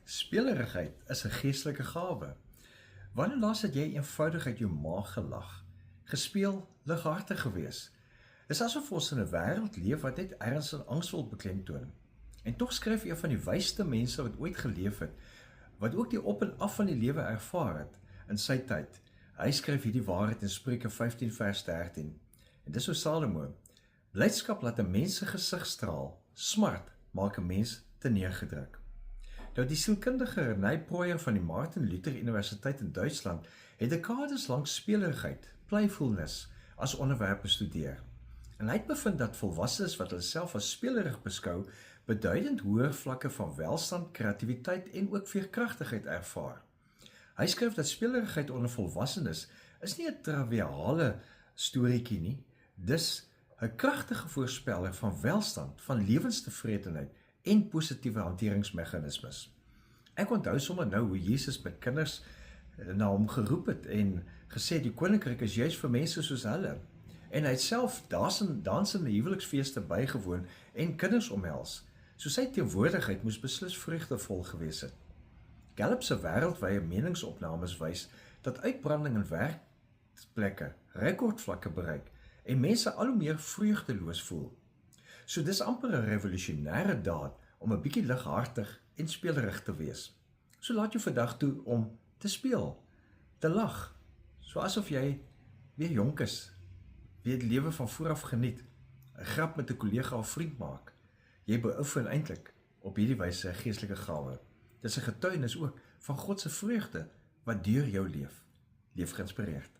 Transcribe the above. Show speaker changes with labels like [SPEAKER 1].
[SPEAKER 1] Spelerigheid is 'n geestelike gawe. Wanneer laas het jy eenvoudig uit jou maag gelag, gespeel, lighartig gewees? Dis asof ons in 'n wêreld leef wat net erns en angs wil beklemtoon. En tog skryf een van die wysste mense wat ooit geleef het, wat ook die op en af van die lewe ervaar het, in sy tyd. Hy skryf hierdie waarheid in Spreuke 15 vers 13. En dis so Salomo: blydskap laat 'n mens se gesig straal, smart maak 'n mens te neergedruk. Nou, die sielkundige René Breuer van die Martin Luther Universiteit in Duitsland het dekades lank spelerigheid, playfulness, as onderwerp bestudeer. En hy het bevind dat volwassenes wat hulle self as spelerig beskou, beduidend hoër vlakke van welstand, kreatiwiteit en ook veerkragtigheid ervaar. Hy skryf dat spelerigheid onder volwassenes is nie 'n triviale storieetjie nie, dis 'n kragtige voorspeller van welstand, van lewenstevredenheid en positiewe hanteringsmeganismes. Ek onthou sommer nou hoe Jesus met kinders na hom geroep het en gesê die koninkryk is juis vir mense soos hulle. En hy het self dansende huweliksfeeste bygewoon en kinders omhels. So sy teenwoordigheid moes beslis vreugdevol gewees het. Gallup se wêreldwye meningsopnames wys dat uitbranding in werkplekke rekordvlakke bereik en mense al hoe meer vreugdeloos voel. So dis amper 'n revolusionêre daad om 'n bietjie lighartig en spelerig te wees. So laat jou vandag toe om te speel, te lag, so asof jy weer jonk is, weer die lewe van vooraf geniet, 'n grap met 'n kollega of vriend maak. Jy beoefen eintlik op hierdie wyse 'n geestelike gawe. Dis 'n getuienis ook van God se vreugde wat deur jou leef. Leef geïnspireerd.